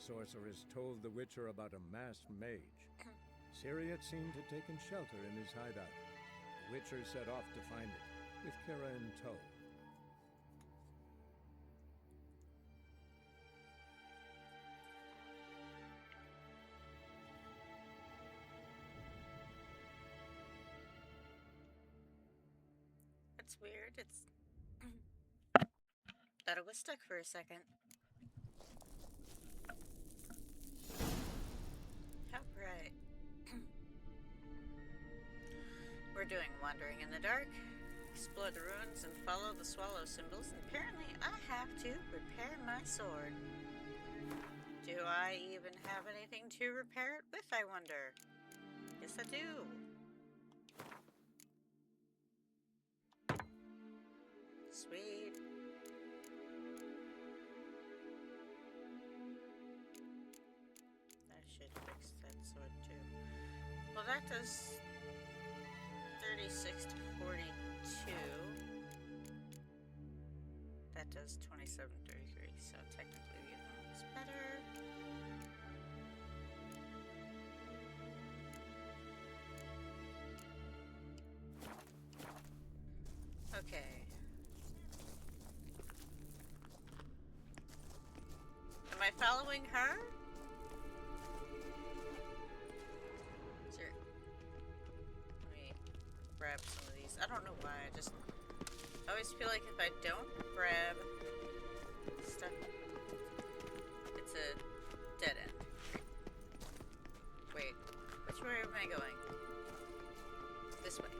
sorceress told the Witcher about a masked mage. Ciri had seemed to have taken shelter in his hideout. The Witcher set off to find it, with Kira in tow. That's weird. It's... Thought it was stuck for a second. How bright. We're doing Wandering in the Dark. Explore the ruins and follow the swallow symbols. And apparently I have to repair my sword. Do I even have anything to repair it with, I wonder? Yes, I do. Sweet. I should fix that sword too. Well, that does 36 to 42. That does 27 to 33, so technically, you know, it's better. Okay. Am I following her? Sure. Let me grab some of these. I don't know why. I always feel like if I don't grab stuff, it's a dead end. Wait, which way am I going? This way.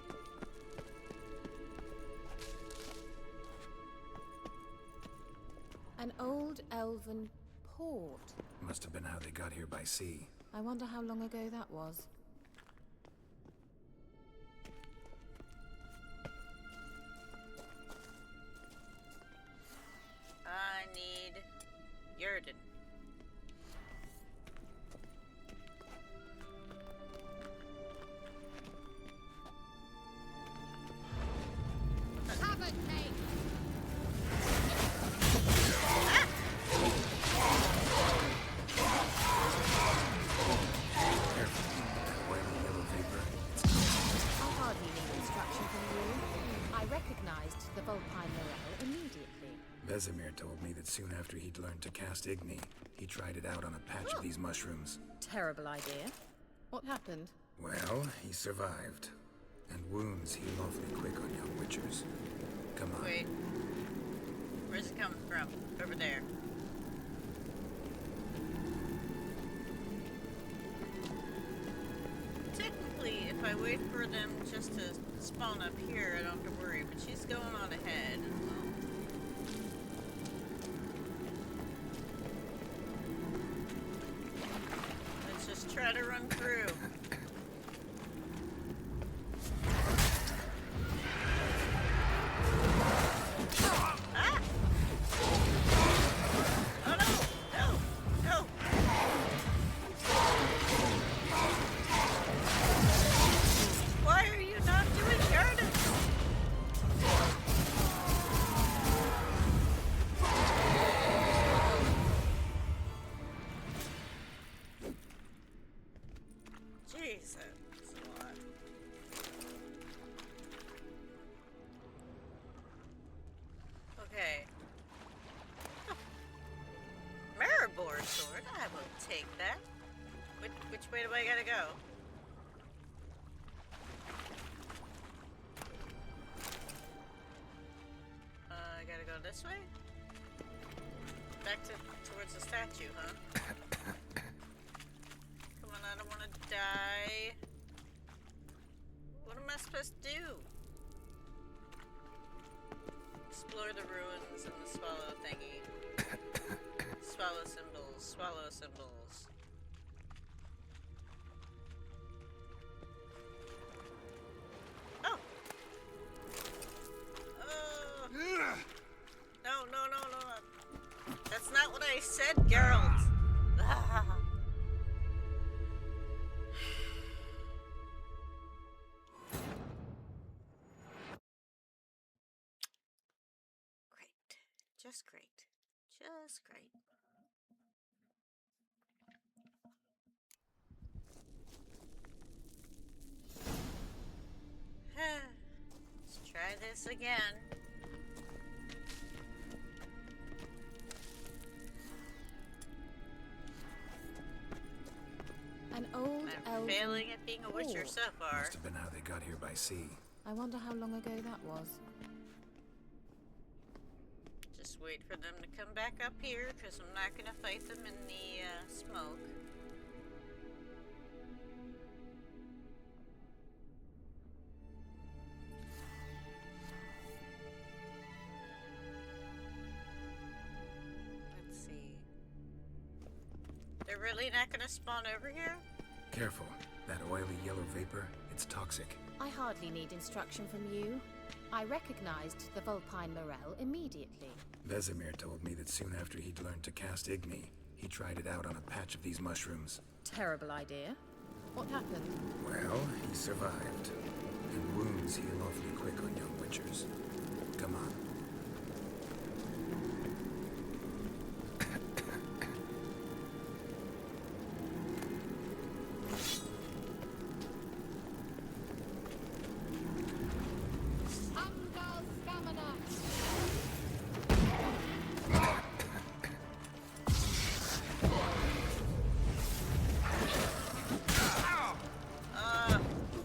An old elven port. Must have been how they got here by sea. I wonder how long ago that was. I need Yurden. Havoc, mate! The Vulpine Morel immediately. Vesemir told me that soon after he'd learned to cast Igni, he tried it out on a patch of these mushrooms. Terrible idea. What happened? Well, he survived. And wounds heal awfully quick on young witchers. Come on. Wait. Where's it coming from? Over there. Technically, if I wait for them just to spawn up here, I don't have to worry, but she's going on ahead. Let's just try to run through. Okay. Maribor sword, I will take that. Which way do I gotta go? I gotta go this way? Back towards the statue, huh? Come on, I don't wanna die. What am I supposed to do? Explore the ruins and the swallow thingy. Swallow symbols, swallow symbols. Oh! No, no, no, no. That's not what I said, Geralt. Great. Just great. Just great. this again. An old I'm elven failing at being a witcher port. so far. Must have been how they got here by sea. I wonder how long ago that was. Just wait for them to come back up here, because I'm not going to fight them in the smoke. Let's see. They're really not going to spawn over here? Careful. That oily yellow vapor, it's toxic. I hardly need instruction from you. I recognized the Vulpine Morel immediately. Vesemir told me that soon after he'd learned to cast Igni, he tried it out on a patch of these mushrooms. Terrible idea. What happened? Well, he survived. And wounds heal awfully quick on young witchers. Come on.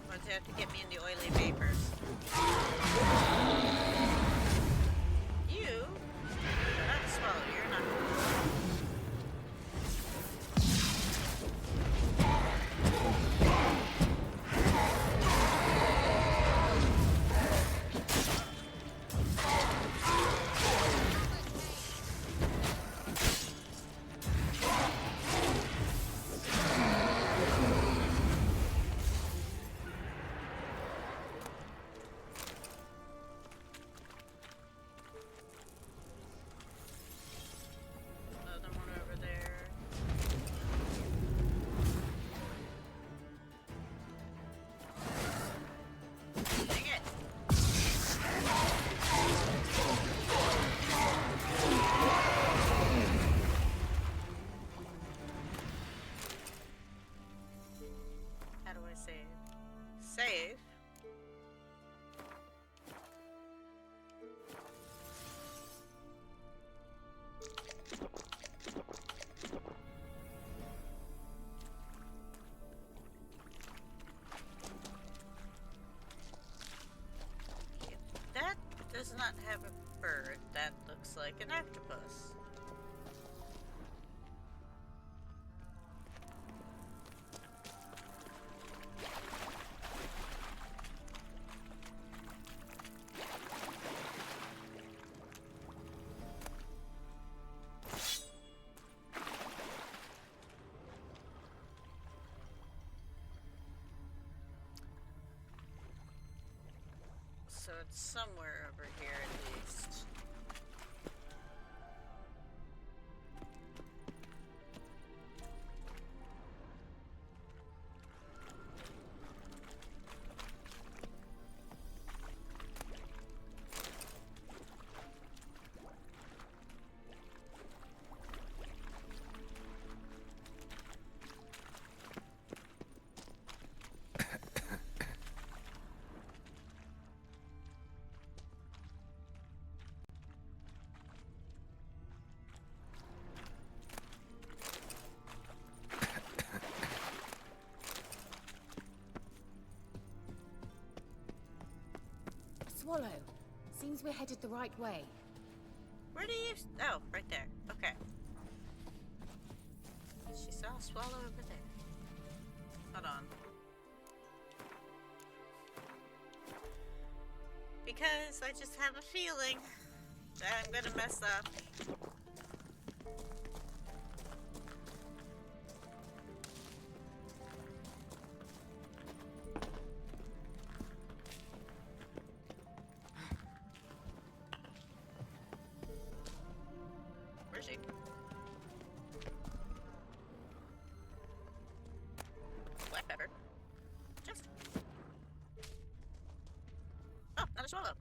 Why'd you have to get me in the oily vapors? You? Not swallow, you're not. Another one over there. Dang it! How do I save? Save? That does not have a bird. That looks like an octopus. So it's somewhere over here at least. A swallow. Seems we're headed the right way. Where do you... Oh, right there. Okay. She saw a swallow over there. Hold on. Because I just have a feeling that I'm gonna mess up. Where's she? Black pepper. Just. Oh, not a swallow.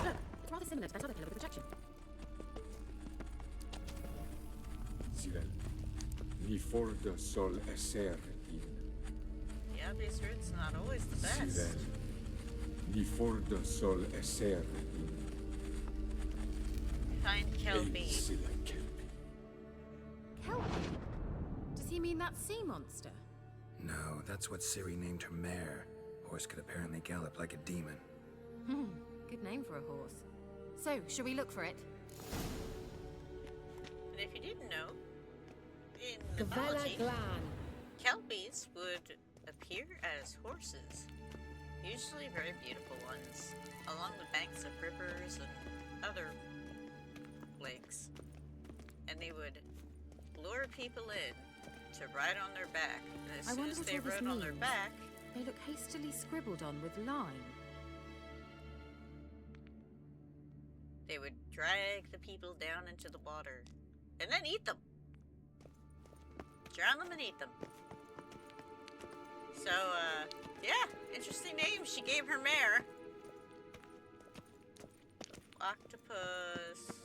Look, it's rather similar to that other pillar with the projection. forda sol esser in. Yeah, this route's not always the best. Sirel. Di forda sol esser in. Find Kelpie. Sila Kelpie. Kelpie? Does he mean that sea monster? No, that's what Ciri named her mare. Horse could apparently gallop like a demon. Good name for a horse. So, shall we look for it? And if you didn't know, in Gavella mythology, Glan. Kelpies would appear as horses, usually very beautiful ones, along the banks of rivers and other lakes. And they would lure people in to ride on their back. And as I soon wonder as what they all this rode on their means. back, They look hastily scribbled on with lime. they would drag the people down into the water and then eat them. Drown them and eat them. So, yeah, interesting name she gave her mare. Octopus.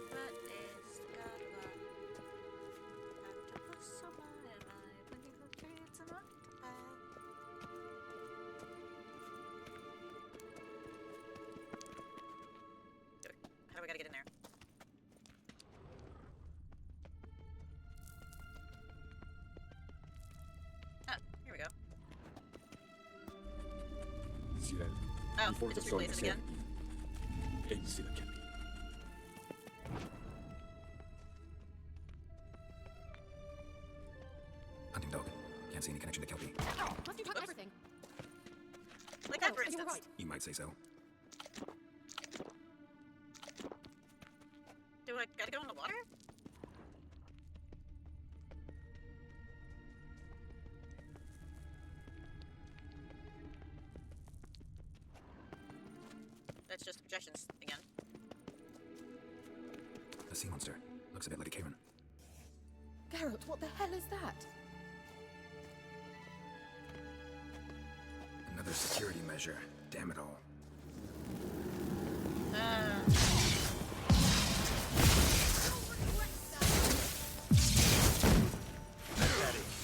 What is the god of octopus? Oh my, when you go through, it's an octopi. How do we gotta get in there? Ah, here we go. Sirel. Oh, Di it forda just sol replays it esser again. in. Sila Kelpie. Hunting dog. Can't see any connection to Kelpie. Must you try everything? Like that, for Oh, you're instance. right. You might say so. Do I gotta go in the water? That's just projections again. A sea monster. Looks a bit like a Karen. Geralt, what the hell is that? Another security measure. Damn it all.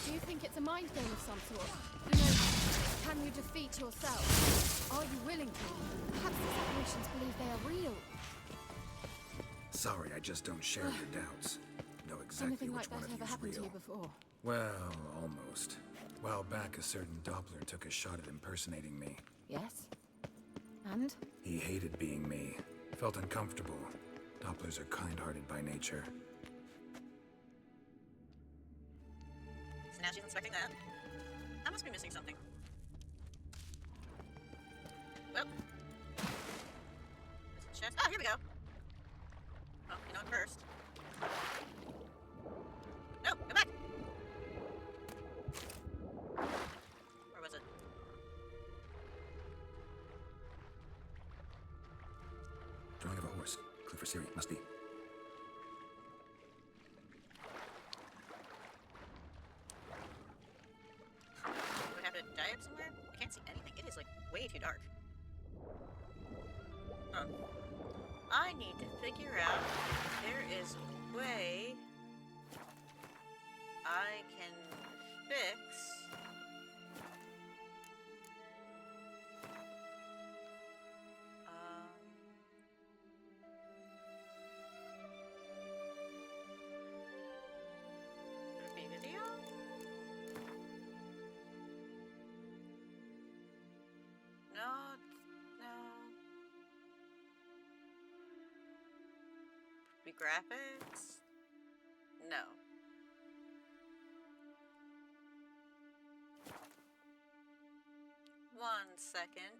Do you think it's a mind game of some sort? You know, can you defeat yourself? Are you willing to? Perhaps these apparitions believe they are real. Sorry, I just don't share your doubts. Know exactly Anything which like one that of you ever is happened to real. you before? Well, almost. A while back, a certain Doppler took a shot at impersonating me. Yes. And? He hated being me. Felt uncomfortable. Dopplers are kind-hearted by nature. So now she's inspecting that. I must be missing something. Well. There's a chest. Oh, here we go. Oh, you know it first. No, go back! Where was it? Drawing of a horse. Clue for Ciri. Must be. Do I have to dye it somewhere? I can't see anything. It is, like, way too dark. I need to figure out if there is a way I can fix would it be video? No, no. Be graphics? No. One second.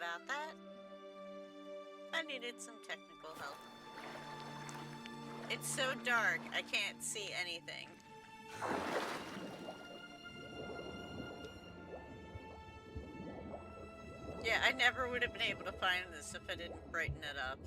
about that. I needed some technical help. It's so dark, I can't see anything. Yeah, I never would have been able to find this if I didn't brighten it up.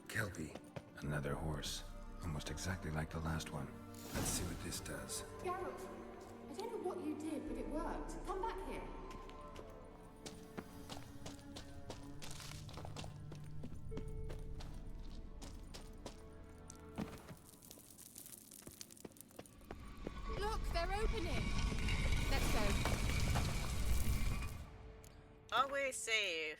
Kelpie. Another horse. Almost exactly like the last one. Let's see what this does. Geralt, I don't know what you did, but it worked. Come back here. Look, they're opening. Let's go. Always save.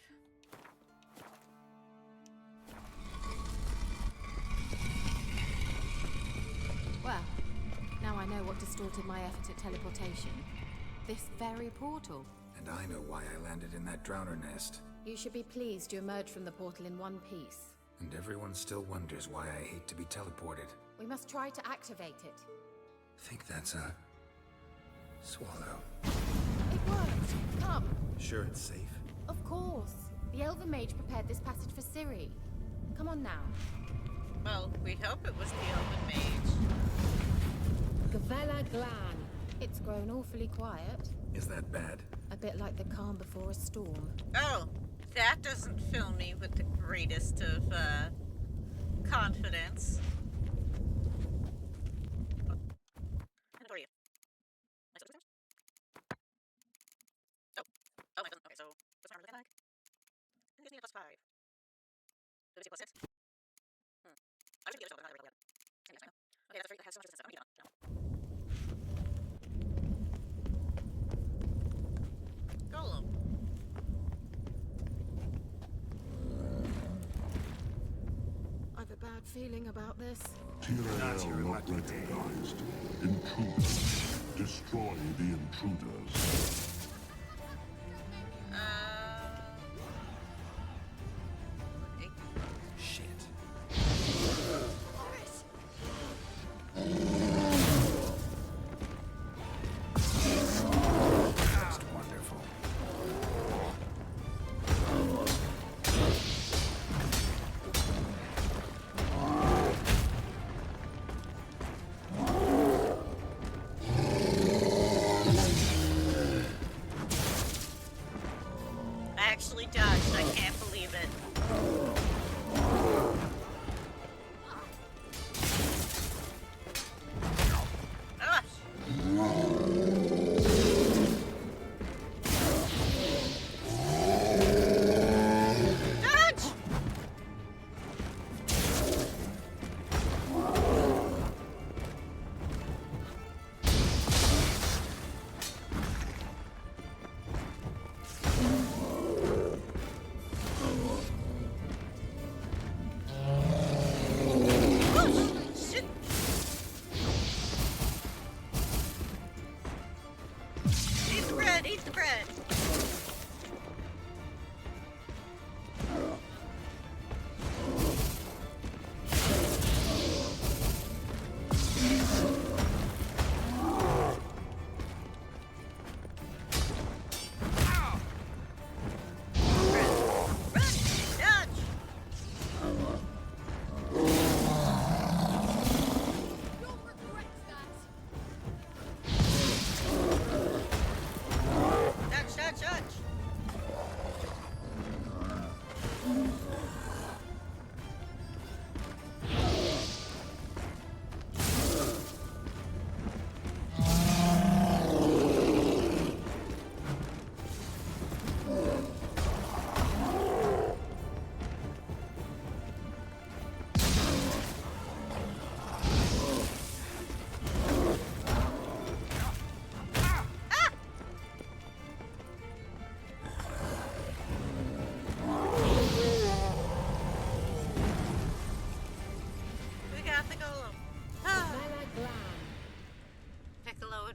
Well, now I know what distorted my effort at teleportation. This very portal. And I know why I landed in that drowner nest. You should be pleased you emerged from the portal in one piece. And everyone still wonders why I hate to be teleported. We must try to activate it. Think that's a... swallow. It worked. Come. Sure it's safe? Of course. The Elven Mage prepared this passage for Ciri. Come on now. Well, we hope it was the Elven Mage. Gavella Glan. It's grown awfully quiet. Is that bad? A bit like the calm before a storm. Oh, that doesn't fill me with the greatest of, confidence. How are you? Nice upstairs? Oh. Oh, I doesn't. Okay, so, what's my armor look like? It gives me a +5. So, is it +6? I wish the other spell was not really good. Okay, that's fine. Okay, that's right. That has so much resistance. I'm gonna get on. Golem. I've a bad feeling about this. Tyrael not recognized. Intruders. Destroy the intruders. Okay. Shit. Just wonderful.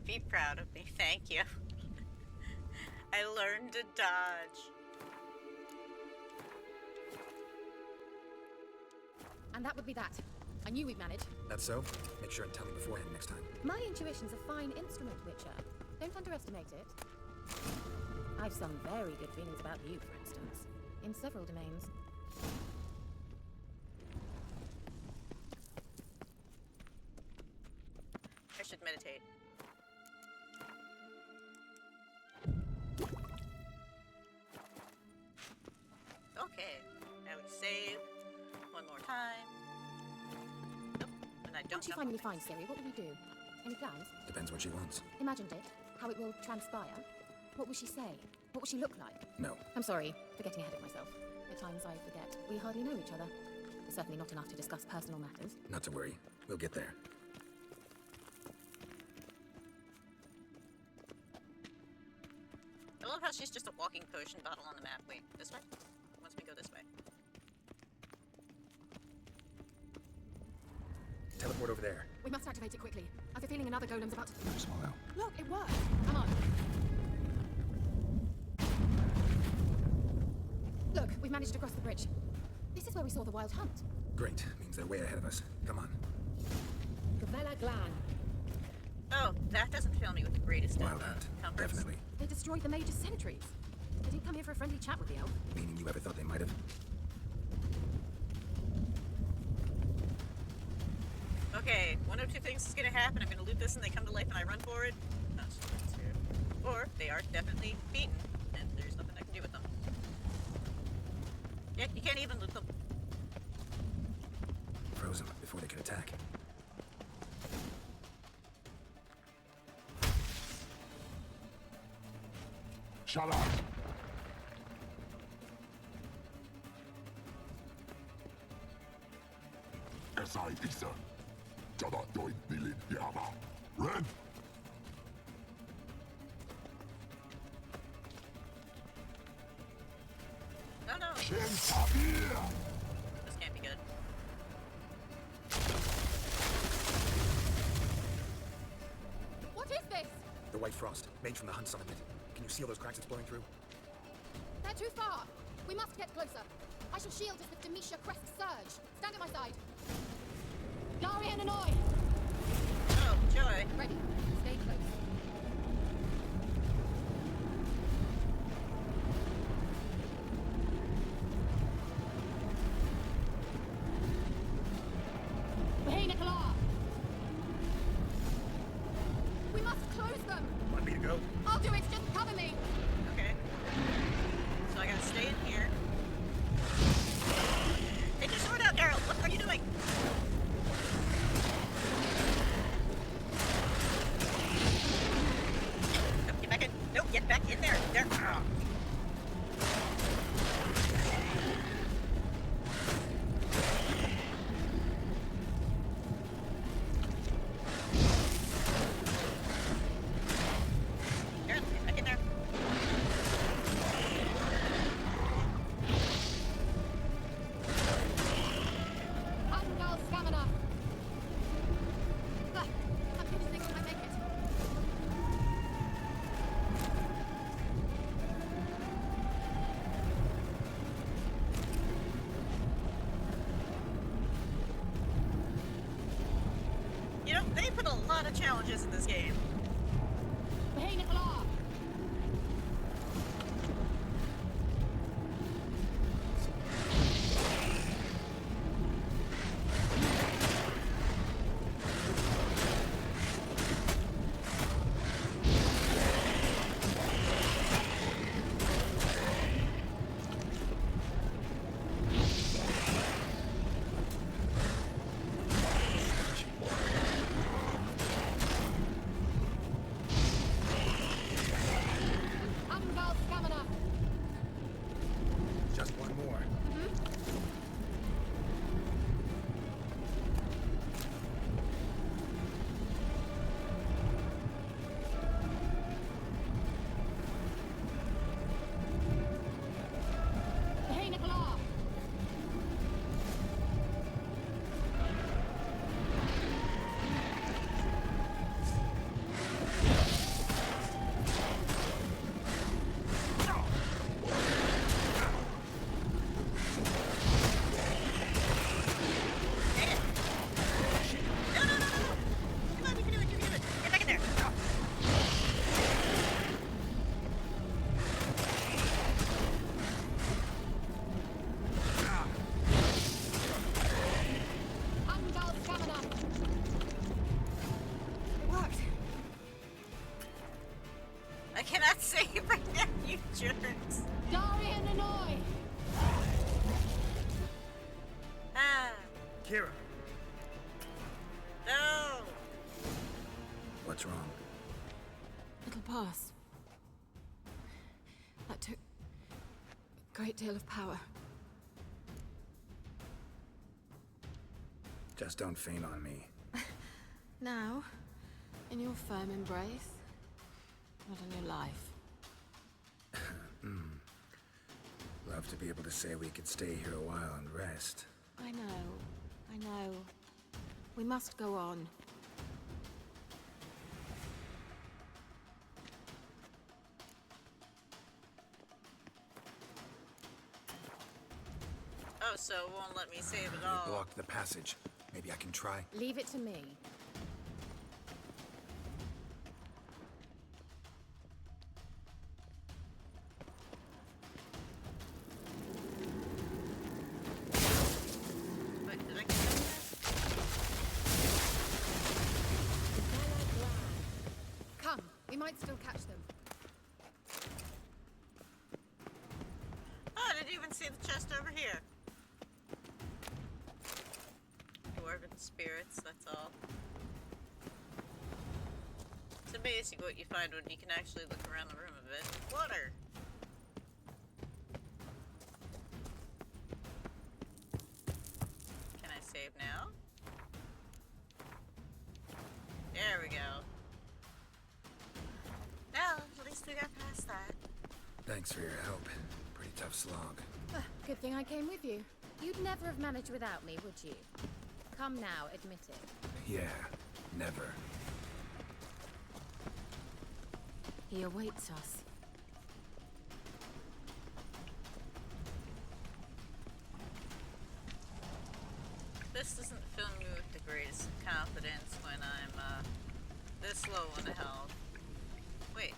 Be proud of me, thank you. I learned to dodge. And that would be that. I knew we'd manage. That's so? Make sure and tell me beforehand next time. My intuition's a fine instrument, Witcher. Don't underestimate it. I've some very good feelings about you, for instance. In several domains. I should meditate. Okay, now we save. One more time. Nope, and I don't Once you know. finally find Siri, what will you do? Any plans? Depends what she wants. Imagined it? How it will transpire? What will she say? What will she look like? No. I'm sorry for getting ahead of myself. At times I forget we hardly know each other. Certainly not enough to discuss personal matters. Not to worry. We'll get there. I love how she's just a walking potion bottle on the map. Wait, this way? Once we go this way. Teleport over there. We must activate it quickly. I have a feeling another golem's about to... Swallow. Look, it worked! Come on. Look, we've managed to cross the bridge. This is where we saw the wild hunt. Great. Means they're way ahead of us. Come on. Gavella Glan. Oh, that doesn't fill me with the greatest Wild of hunt. comforts. Definitely. They destroyed the major sentries. They didn't come here for a friendly chat with the elf. Meaning you ever thought they might have? Okay, one of two things is gonna happen. I'm gonna loot this and they come to life and I run for it. Not sure that's here. Or they are definitely beaten and there's nothing I can do with them. Yeah, you can't even loot them. Froze them before they could attack. Shalat! Esai Isa. Jada doin bilin yama. Red! No, no, Shen Tabir! this can't be good. What is this? The White Frost, made from the hunt summit. Can you seal those cracks it's blowing through? They're too far. We must get closer. I shall shield us with Demetia Crest's surge. Stand at my side. Larian and Oi! Oh, joy. Ready. Stay close. Hey, Nicola! We must close them! Want me to go? I'll do it, just cover me! Okay. So I gotta stay in here. Take your sword out, Daryl! What are you doing? Nope, get back in. Nope, get back in there. There. Ah. Daryl, get back in there. Angal Stamina! Ah, I'm going to think I make it. You know, they put a lot of challenges in this game. Hey, Nicola! insurance. Darian and I! Ah, Kira, no! what's wrong? It'll pass. That took a great deal of power. Just don't faint on me. Now, in your firm embrace, not in your life. Love to be able to say we could stay here a while and rest. I know. We must go on. Oh, so it won't let me save it all. Blocked the passage. Maybe I can try. Leave it to me. Wait, did I get that? Come, we might still catch them. Oh, I didn't even see the chest over here. Dwarven spirits, that's all. It's amazing what you find when you can actually look around the room a bit. Water! Can I save now? There we go. Well, at least we got past that. Thanks for your help. Pretty tough slog. Good thing I came with you. You'd never have managed without me, would you? Come now, admit it. Yeah, never. He awaits us. This doesn't fill me with the greatest confidence when I'm, this low on the health. Wait.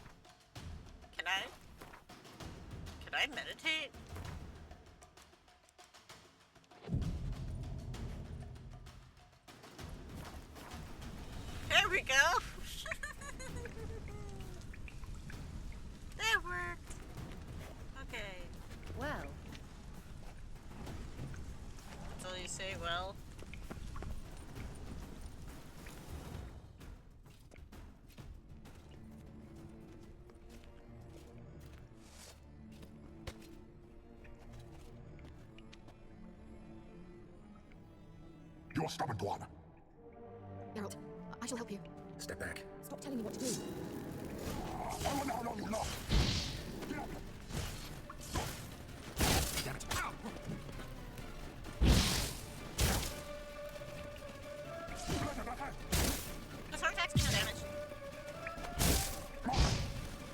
Can I meditate? There we go! That worked! Okay. Well, That's all you say, well? You're stubborn, Dwan. Geralt, I shall help you. Step back. Stop telling me what to do. I wonder how long you last. Get up. Damn it. The sword attacks do no damage.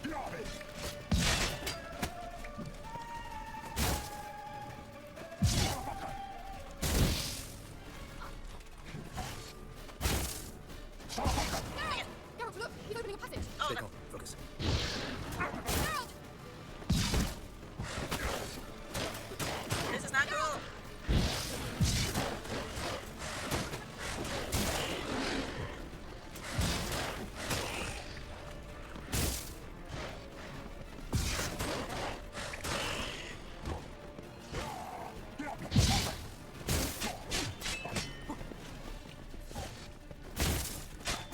Get off it. Geralt, look! He's opening a passage! Oh, Stay no. calm. Focus. Geralt! This is not cool.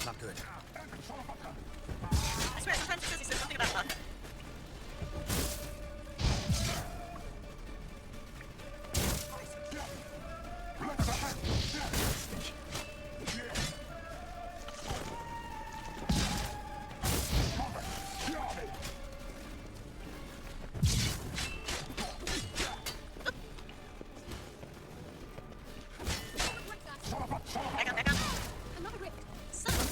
Not good. I swear, sometimes it says he said something about luck. Back up, back up. Another rift! Son of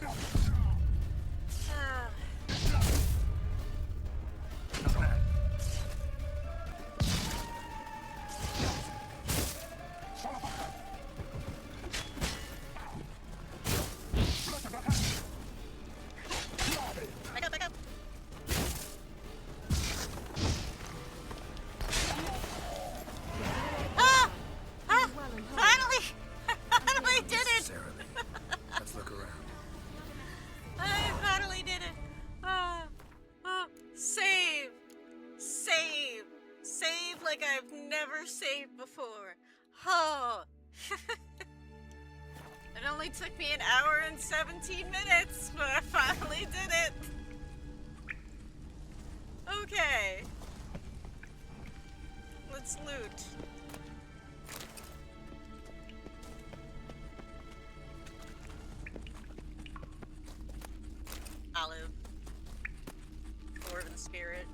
Ah. Back up, back up. Ah! Ah! Finally! I finally did it! Necessarily. Let's look around. I finally did it! Save! Save! Save like I've never saved before. Oh! It only took me an hour and 17 minutes, but I finally did it! Okay. Let's loot. Olive. Dwarven spirit.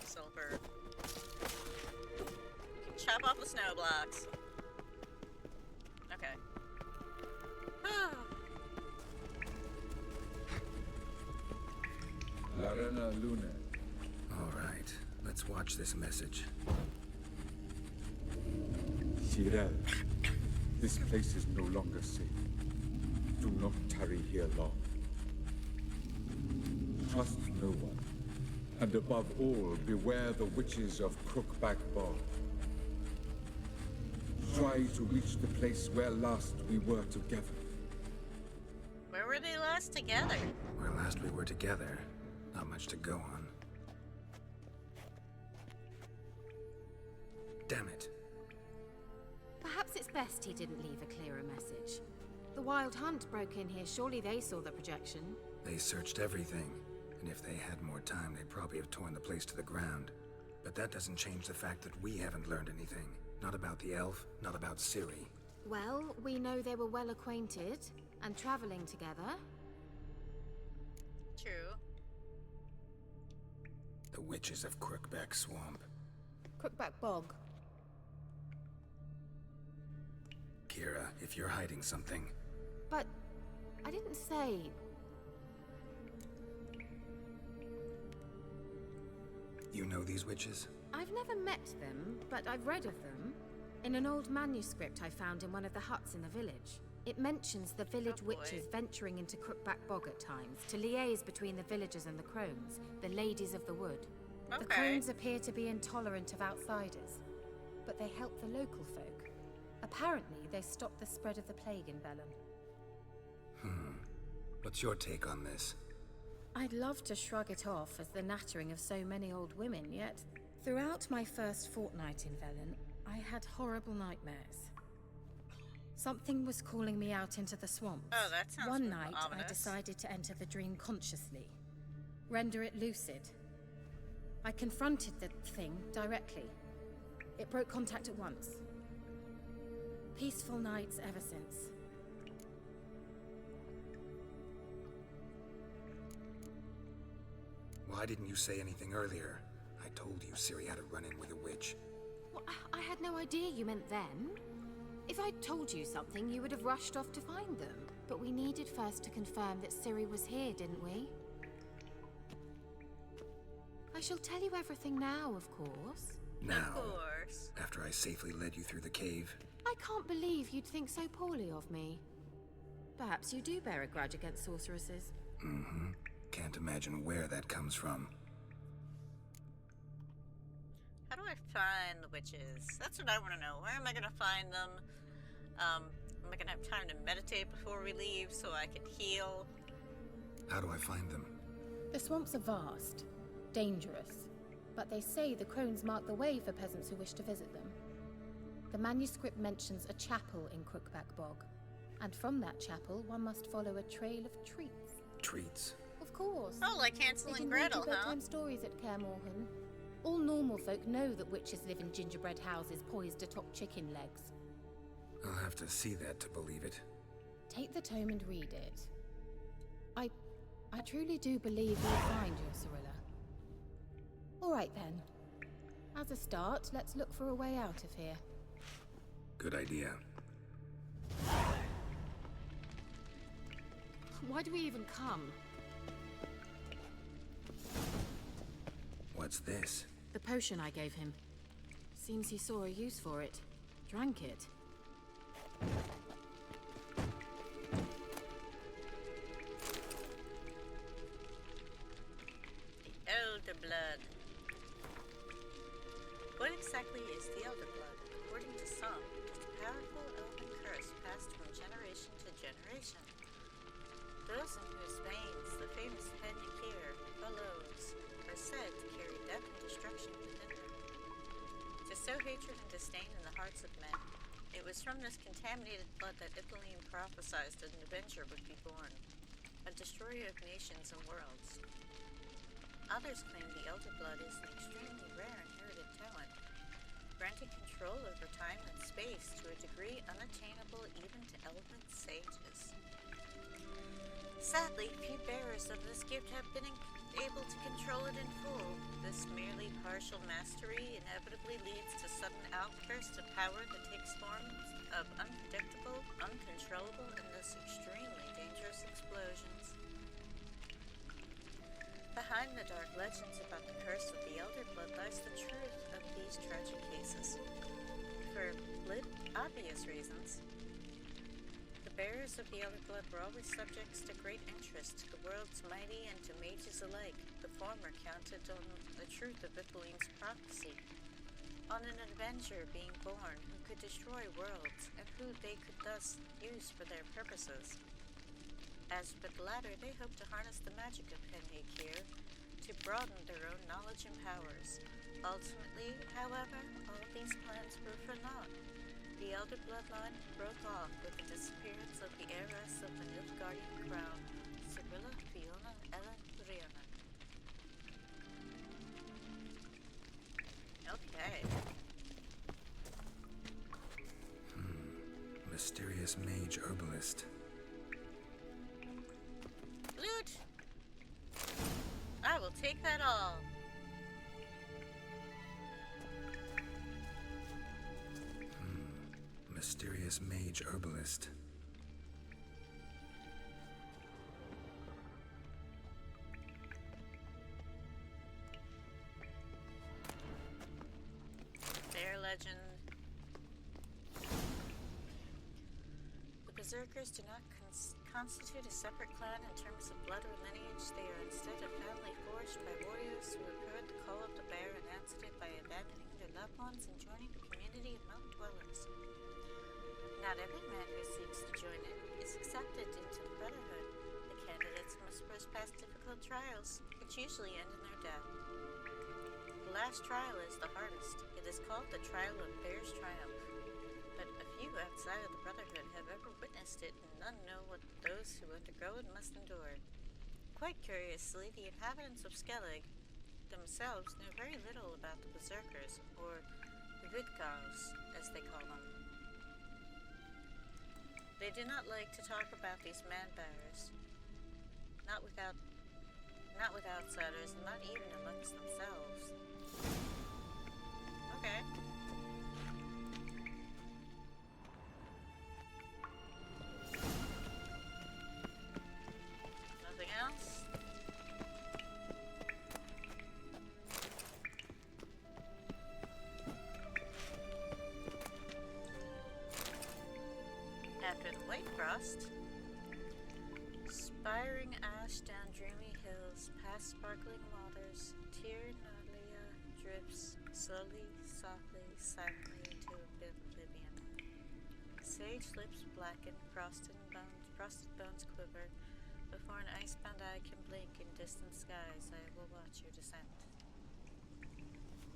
Silver. You can chop off the snow blocks. Okay. Larena Luna. All right, let's watch this message. Shirel, this place is no longer safe. Do not tarry here long. Trust no one. And above all, beware the witches of Crookback Bog. Try to reach the place where last we were together. Where were they last together? Where last we were together, not much to go on. Damn it. Perhaps it's best he didn't leave a clearer message. The Wild Hunt broke in here. Surely they saw the projection. They searched everything, and if they had more time, they'd probably have torn the place to the ground. But that doesn't change the fact that we haven't learned anything. Not about the elf, not about Ciri. Well, we know they were well acquainted and traveling together. True. The witches of Crookback Swamp. Crookback Bog. Kira, if you're hiding something... But I didn't say. You know these witches? I've never met them, but I've read of them. In an old manuscript I found in one of the huts in the village. It mentions the village witches venturing into Crookback Bog at times to liaise between the villagers and the crones, the ladies of the wood. The crones appear to be intolerant of outsiders, but they help the local folk. Apparently, they stopped the spread of the plague in Bellum. What's your take on this? I'd love to shrug it off as the nattering of so many old women, yet throughout my first fortnight in Velen, I had horrible nightmares. Something was calling me out into the swamps. Oh, that sounds One night, ominous. I decided to enter the dream consciously, render it lucid. I confronted the thing directly. It broke contact at once. Peaceful nights ever since. Why didn't you say anything earlier? I told you Ciri had a run-in with a witch. Well, I had no idea you meant them. If I'd told you something, you would have rushed off to find them. But we needed first to confirm that Ciri was here, didn't we? I shall tell you everything now, of course. Now, Of course. after I safely led you through the cave. I can't believe you'd think so poorly of me. Perhaps you do bear a grudge against sorceresses. Can't imagine where that comes from. How do I find the witches? That's what I want to know. Where am I going to find them? Am I going to have time to meditate before we leave so I can heal? How do I find them? The swamps are vast, dangerous, but they say the crones mark the way for peasants who wish to visit them. The manuscript mentions a chapel in Crookback Bog, and from that chapel one must follow a trail of treats. Treats? Of course. Oh, like Hansel They and can read Gretel, you huh? bedtime stories at Kaer Morhen. All normal folk know that witches live in gingerbread houses poised atop chicken legs. I'll have to see that to believe it. Take the tome and read it. I truly do believe you'll find your Cirilla. All right then. As a start, let's look for a way out of here. Good idea. Why do we even come? What's this? The potion I gave him. Seems he saw a use for it. Drank it. The Elder Blood. What exactly is the Elder Blood? According to some, it's a powerful elven curse passed from generation to generation. Those in whose veins the famous Hennikir flows are said to carry death and destruction within them. To sow hatred and disdain in the hearts of men, it was from this contaminated blood that Ippoline prophesied that an Avenger would be born, a destroyer of nations and worlds. Others claim the Elder Blood is an extremely rare inherited talent, granting control over time and space to a degree unattainable even to elven sages. Sadly, few bearers of this gift have been able to control it in full. This merely partial mastery inevitably leads to sudden outbursts of power that takes forms of unpredictable, uncontrollable, and thus extremely dangerous explosions. Behind the dark legends about the curse of the Elder Blood lies the truth of these tragic cases. For obvious reasons, the bearers of the Elder Blood were always subjects to great interest to the world's mighty and to mages alike. The former counted on the truth of Ippoline's prophecy, on an Avenger being born who could destroy worlds, and who they could thus use for their purposes. As for the latter, they hoped to harness the magic of Hennikir to broaden their own knowledge and powers. Ultimately, however, all these plans were for naught. The Elder Bloodline broke off with the disappearance of the heiress of the Nilfgaardian crown, Sibylla Fiona Ellen Rhiannon. Okay. Mysterious mage herbalist. Loot! I will take that all. Mysterious mage herbalist. Their legend. The Berserkers do not constitute a separate clan in terms of blood or lineage. They are instead a family forged by warriors who have heard the call of the bear and answered it by abandoning their loved ones and joining the community of mountain dwellers. Not every man who seeks to join it is accepted into the Brotherhood. The candidates must first pass difficult trials, which usually end in their death. The last trial is the hardest. It is called the Trial of Bear's Triumph. But a few outside of the Brotherhood have ever witnessed it, and none know what those who undergo it must endure. Quite curiously, the inhabitants of Skellig themselves know very little about the Berserkers, or Vidkars, as they call them. They do not like to talk about these man-bearers. Not with outsiders, and not even amongst themselves. Okay. Nothing else? After the white frost, spiring ash down dreamy hills, past sparkling waters, Tyr Nalia drifts slowly, softly, silently into oblivion. Sage lips blacken, frosted bones quiver. Before an icebound eye can blink in distant skies, I will watch your descent.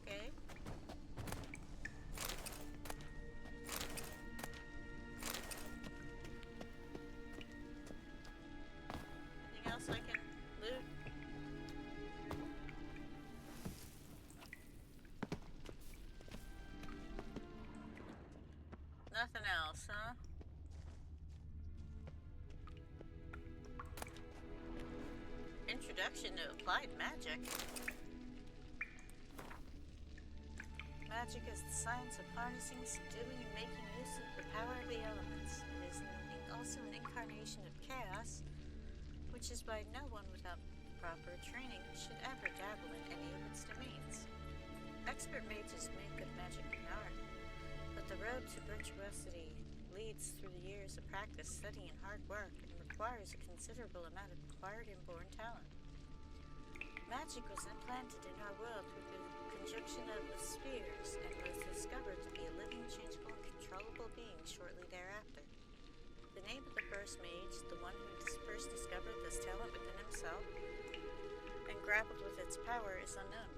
Okay. Anything else I can loot? Nothing else, huh? Introduction to applied magic. Magic is the science of harnessing, subduing, and making use of the power of the elements. It is also an incarnation of chaos, which is why no one without proper training should ever dabble in any of its domains. Expert mages make good magic in art, but the road to virtuosity leads through the years of practice, study, and hard work, and requires a considerable amount of acquired inborn talent. Magic was implanted in our world through the conjunction of the spheres, and was discovered to be a living, changeable, and controllable being shortly thereafter. The name of the first mage, the one who first discovered this talent within himself and grappled with its power, is unknown.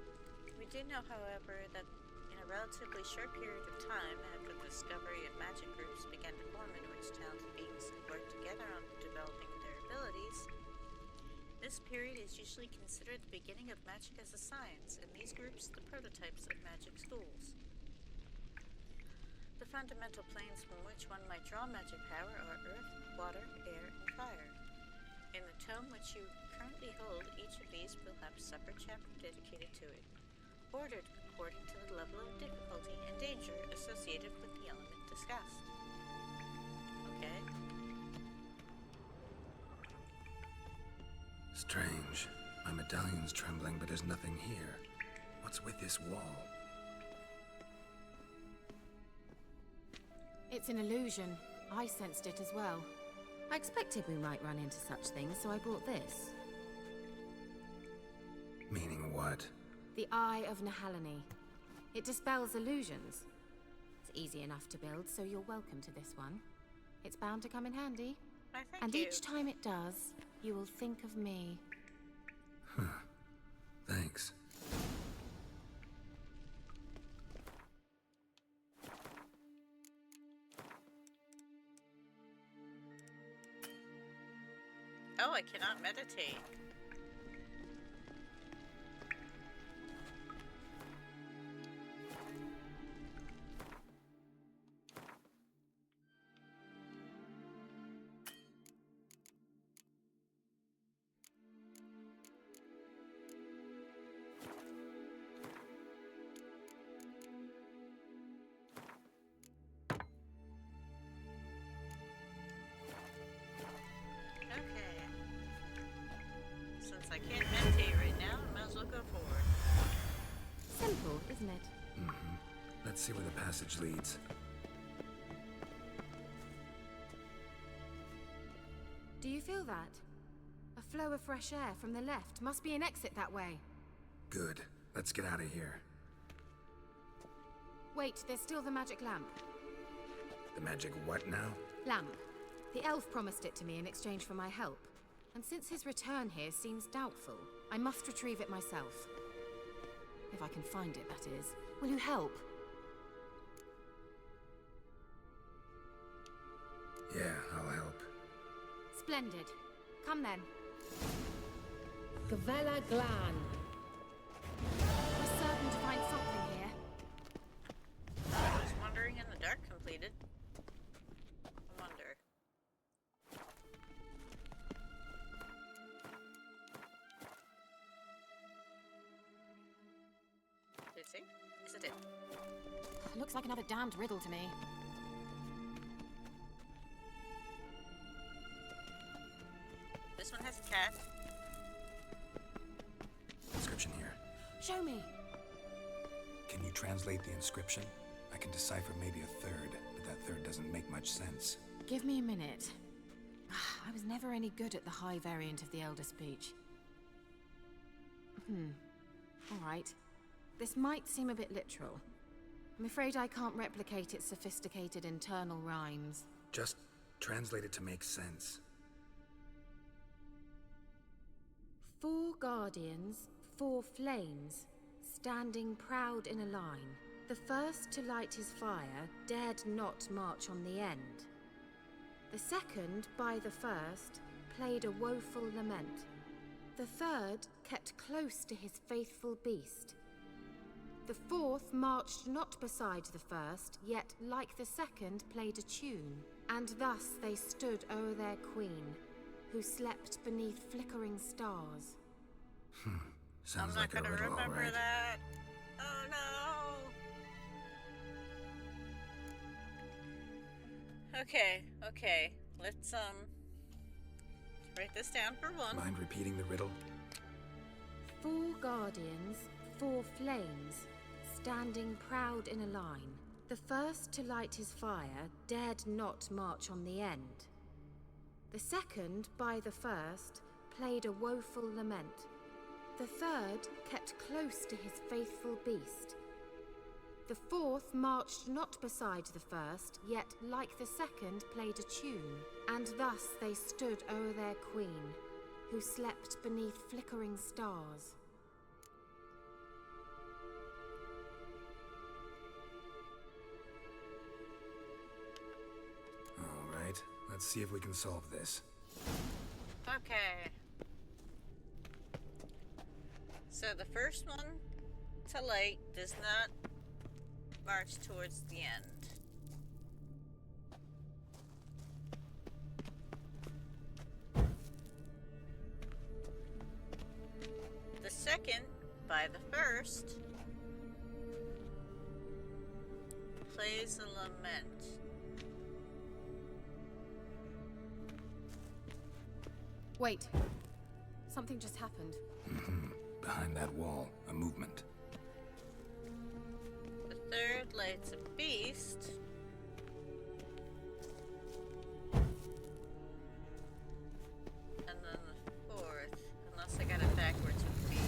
We do know, however, that in a relatively short period of time after the discovery of magic groups began to form in which talented beings work together on developing their abilities, this period is usually considered the beginning of magic as a science, and these groups the prototypes of magic schools. The fundamental planes from which one might draw magic power are earth, water, air, and fire. In the tome which you currently hold, each of these will have a separate chapter dedicated to it, ordered according to the level of difficulty and danger associated with the element discussed. Okay? Strange. My medallion's trembling, but there's nothing here. What's with this wall? It's an illusion. I sensed it as well. I expected we might run into such things, so I brought this. Meaning what? The Eye of Nehaleni. It dispels illusions. It's easy enough to build, so you're welcome to this one. It's bound to come in handy. Thank you. Each time it does, you will think of me. Huh. Thanks. Oh, I cannot meditate. I can't meditate right now, I might as well go forward. Simple, isn't it? Mm-hmm. Let's see where the passage leads. Do you feel that? A flow of fresh air from the left. Must be an exit that way. Good. Let's get out of here. Wait, there's still the magic lamp. The magic what now? Lamp. The elf promised it to me in exchange for my help. And since his return here seems doubtful, I must retrieve it myself. If I can find it, that is. Will you help? Yeah, I'll help. Splendid. Come then. Gavella Glan. We're certain to find something here. I was wandering in the dark completed. I wonder. Did it see? Is it it? Looks like another damned riddle to me. This one has a cat. Inscription here. Show me. Can you translate the inscription? I can decipher maybe a third, but that third doesn't make much sense. Give me a minute. I was never any good at the high variant of the Elder Speech. Alright. This might seem a bit literal. I'm afraid I can't replicate its sophisticated internal rhymes. Just translate it to make sense. 4 guardians, 4 flames, standing proud in a line. The first to light his fire dared not march on the end. The second, by the first, played a woeful lament. The third kept close to his faithful beast. The fourth marched not beside the first, yet like the second played a tune. And thus they stood o'er their queen, who slept beneath flickering stars. Sounds I'm like not a gonna riddle, all remember right. that. Oh no! Okay. Let's write this down for one. Mind repeating the riddle? 4 guardians, 4 flames, standing proud in a line. The first to light his fire dared not march on the end. The second, by the first, played a woeful lament. The third kept close to his faithful beast. The fourth marched not beside the first, yet, like the second, played a tune. And thus they stood o'er their queen, who slept beneath flickering stars. All right, let's see if we can solve this. Okay. So the first one to light does not march towards the end. The second, by the first, plays a lament. Wait. Something just happened. Behind that wall, a movement. The third lights a beast. And then the fourth, unless I got it backwards with beast.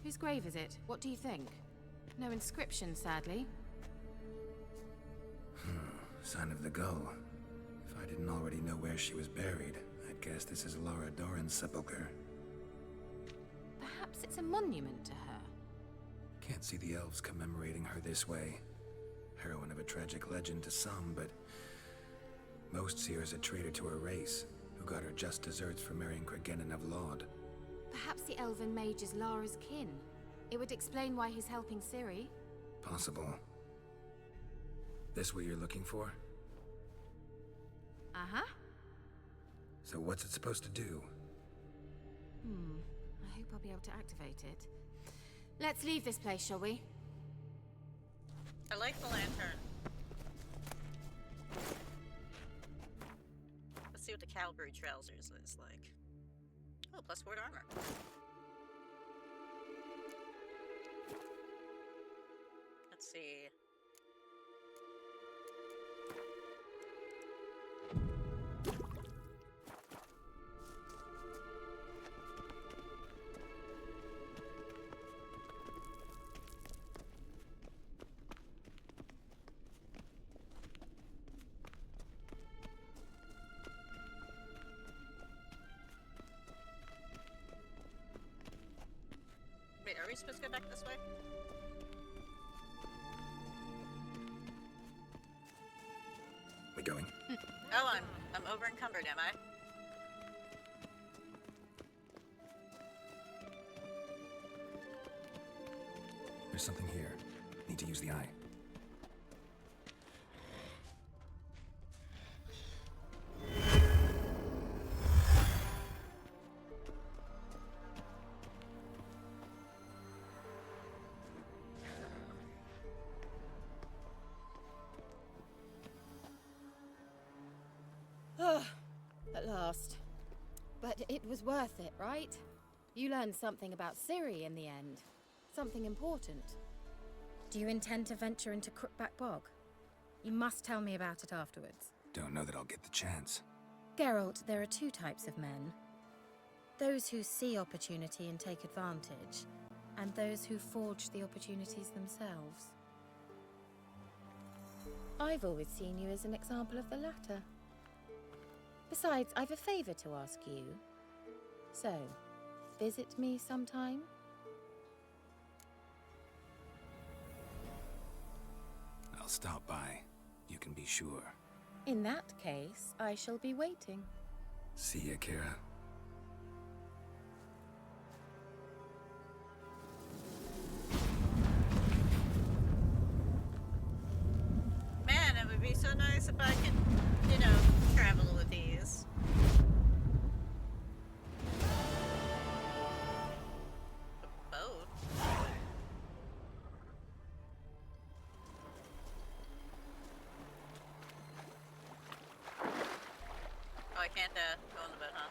Whose grave is it? What do you think? No inscription, sadly. Sign of the gull. If I didn't already know where she was buried, I'd guess this is Laura Doran's sepulcher. Perhaps it's a monument to her. Can't see the elves commemorating her this way. Heroine of a tragic legend to some, but most see her as a traitor to her race, who got her just deserts for marrying Cregennan of Laud. Perhaps the elven mage is Lara's kin. It would explain why he's helping Ciri. Possible. This what you're looking for? Uh-huh. So what's it supposed to do? I hope I'll be able to activate it. Let's leave this place, shall we? I like the lantern. Let's see what the cavalry trousers is like. Oh, plus 4 to armor. Let's see. Wait, are we supposed to go back this way? We going? Oh, I'm over encumbered, am I? There's something here. Need to use the eye. At last. But it was worth it, right? You learned something about Ciri in the end. Something important. Do you intend to venture into Crookback Bog? You must tell me about it afterwards. Don't know that I'll get the chance. Geralt, there are 2 types of men. Those who see opportunity and take advantage, and those who forge the opportunities themselves. I've always seen you as an example of the latter. Besides, I've a favor to ask you. So, visit me sometime? I'll stop by. You can be sure. In that case, I shall be waiting. See ya, Kira. Man, it would be so can't go in the bed, huh?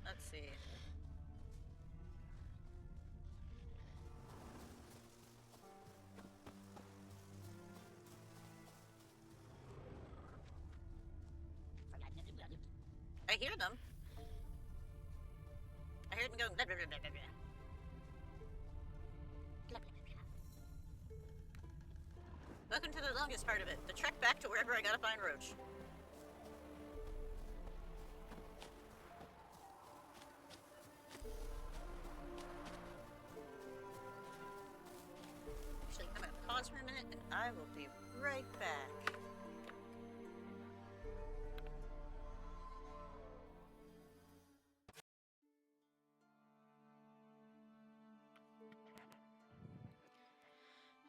Let's see. I hear them. I hear them going blah, blah, blah, blah, blah, blah. Blah, blah, blah, blah. Welcome to the longest part of it. The trek back to wherever I gotta find Roach. Actually, I'm gonna pause for a minute and I will be right back.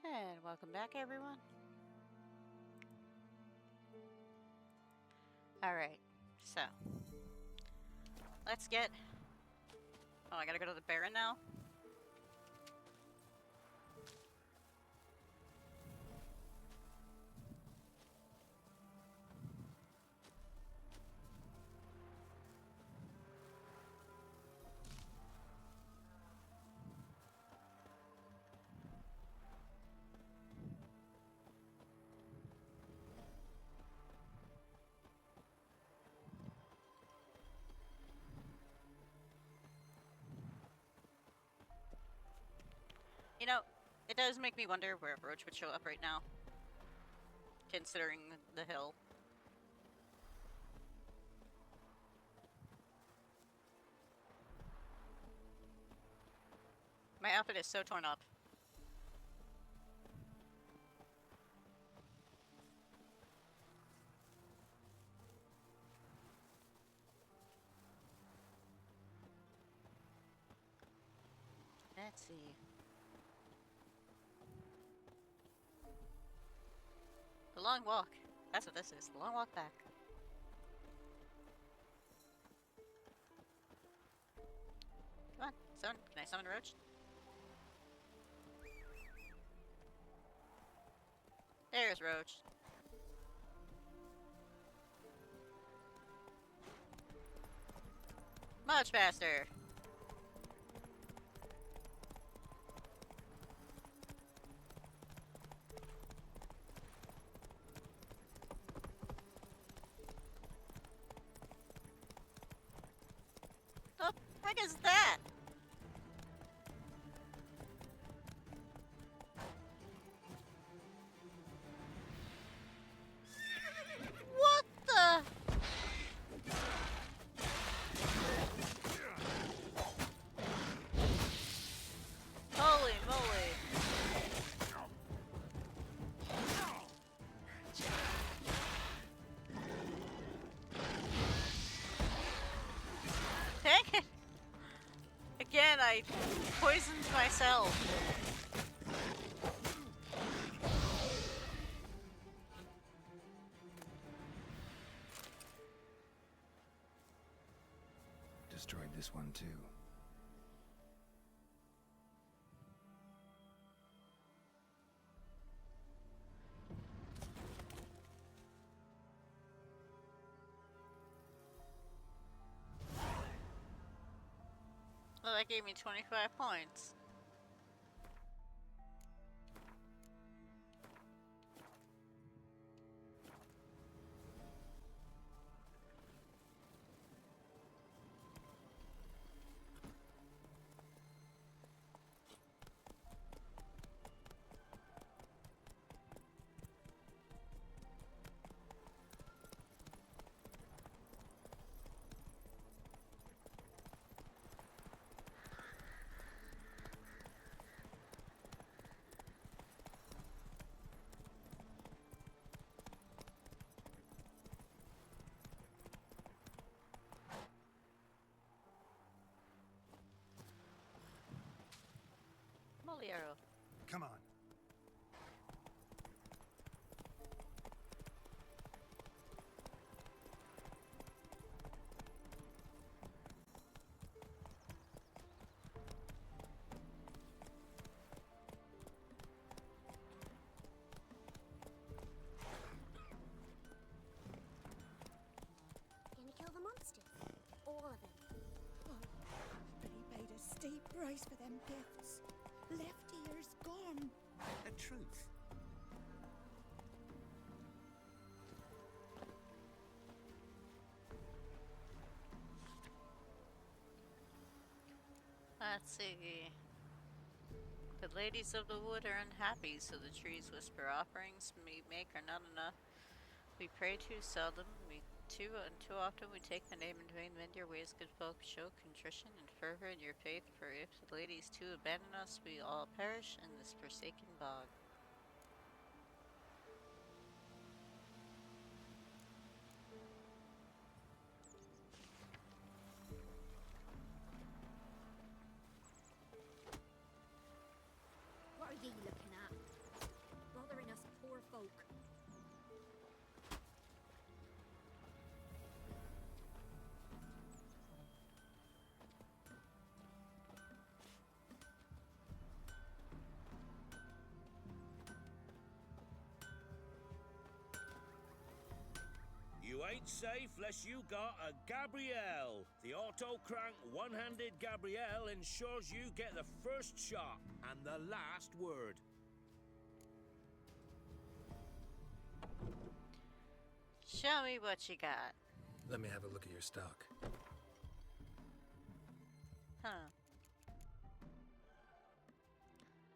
And welcome back, everyone. Alright, so let's get... Oh, I gotta go to the Baron now? You know, it does make me wonder where Roach would show up right now, considering the hill. My outfit is so torn up. Let's see. The long walk. That's what this is. The long walk back. Come on, summon. Can I summon Roach? There's Roach. Much faster. The heck is that? What the? Holy moly. Dang it. Again, I poisoned myself. Destroyed this one too. Well, that gave me 25 points. Moliero. Come on. truth. Let's see. The ladies of the wood are unhappy, so the trees whisper offerings we make are not enough. We pray too seldom, too often we take the name in vain. Mend your ways, good folk, show contrition and fervor in your faith, for if the ladies too abandon us, we all perish in this forsaken bog. What are ye looking at? Bothering us poor folk. You ain't safe less you got a Gabrielle. The auto-crank one-handed Gabrielle ensures you get the first shot and the last word. Show me what you got. Let me have a look at your stock. Huh.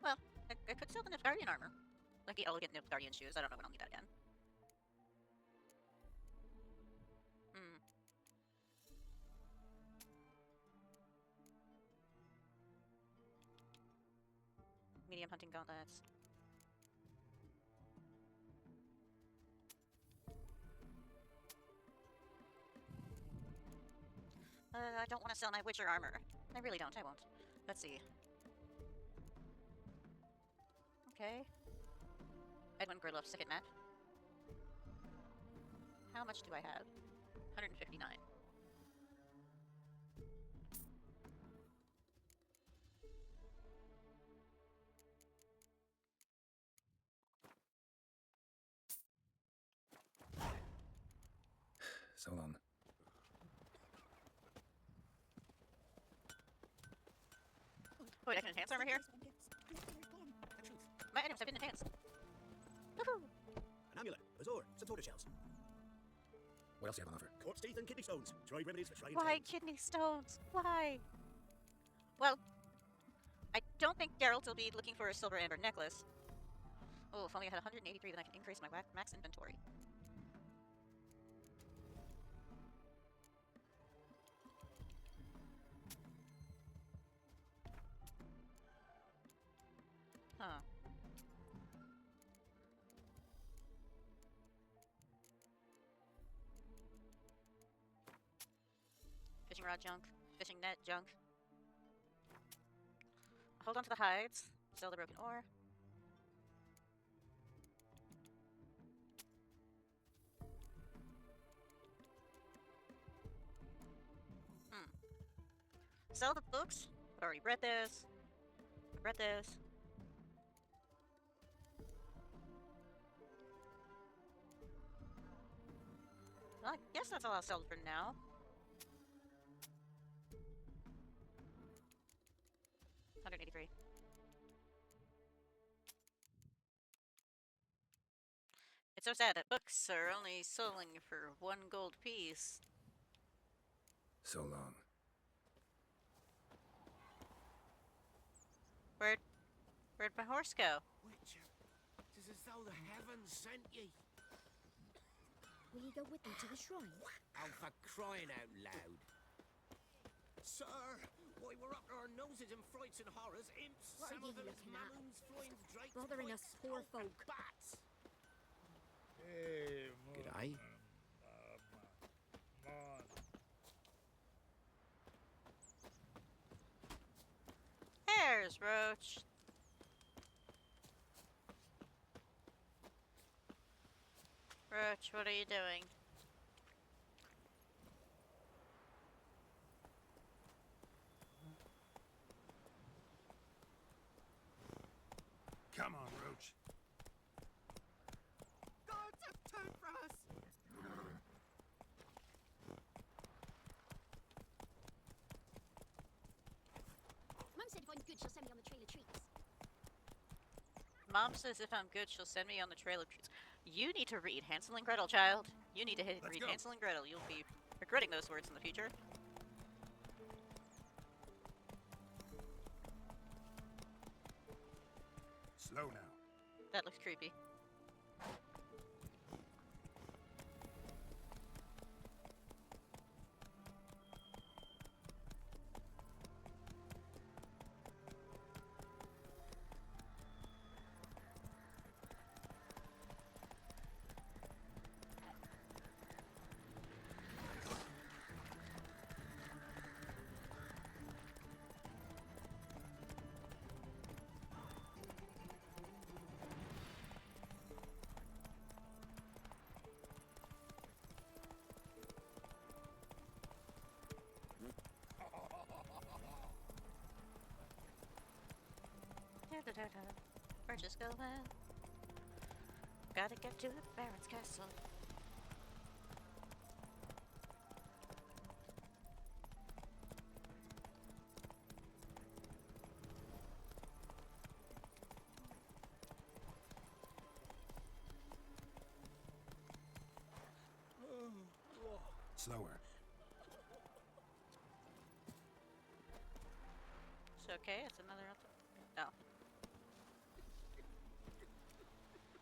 Well, I could sell the Nilfgaardian armor. Like the elegant Nilfgaardian shoes. I don't know when I'll need that again. Medium hunting gauntlets. I don't want to sell my Witcher armor. I really don't. I won't. Let's see. Okay. Edwin Gerloff, second map. How much do I have? 159. So long. Wait, I can enhance armor here? My items have been enhanced. Woohoo! An amulet, a sword, some tortoise shells. What else do you have on offer? Corpse teeth and kidney stones. Dried remedies for trying Why kidney stones? Why? Well, I don't think Geralt will be looking for a silver amber necklace. Oh, if only I had 183, then I can increase my max inventory. Huh. Fishing rod junk. Fishing net junk. Hold on to the hides. Sell the broken ore. Sell the books. I've already read this. I've read this. Well, I guess that's all I'll sell for now. $183. It's so sad that books are only selling for 1 gold piece. So long. Where'd my horse go? Witcher, it is as though the heavens sent ye. Will you go with me to the shrine? Oh, for crying out loud. Sir, why we're up to our noses in frights and horrors, imps, What some are of you them is looking at? mammons, flying drakes, Bothering us pikes, poor and folk. bats. G'day. There's Roach. Roach, what are you doing? Come on, Roach. God's a turn for us! Mum said if I'm good, she'll send me on the trail of treats. Mom says if I'm good, she'll send me on the trail of truth. You need to read Hansel and Gretel, child. You need to read Hansel and Gretel. You'll be regretting those words in the future. Slow now. That looks creepy. We're just going. Gotta get to the Baron's castle. Slower. It's okay, it's another. Oh.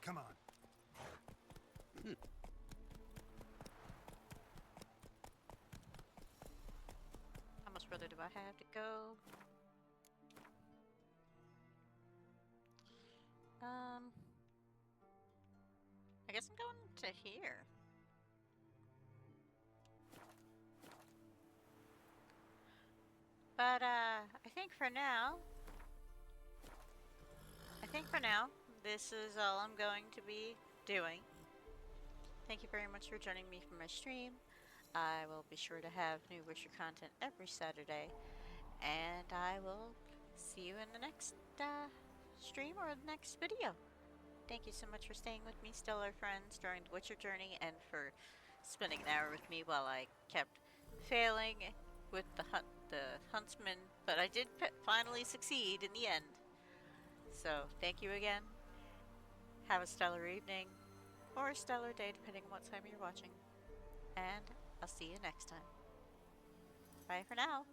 Come on. How much further do I have to go? I guess I'm going to here. But, I think for now, this is all I'm going to be doing. Thank you very much for joining me for my stream. I will be sure to have new Witcher content every Saturday, and I will see you in the next stream or the next video. Thank you so much for staying with me, stellar friends, during the Witcher journey, and for spending an hour with me while I kept failing with the huntsman, but I did finally succeed in the end. So, thank you again. Have a stellar evening, or a stellar day, depending on what time you're watching. And I'll see you next time. Bye for now.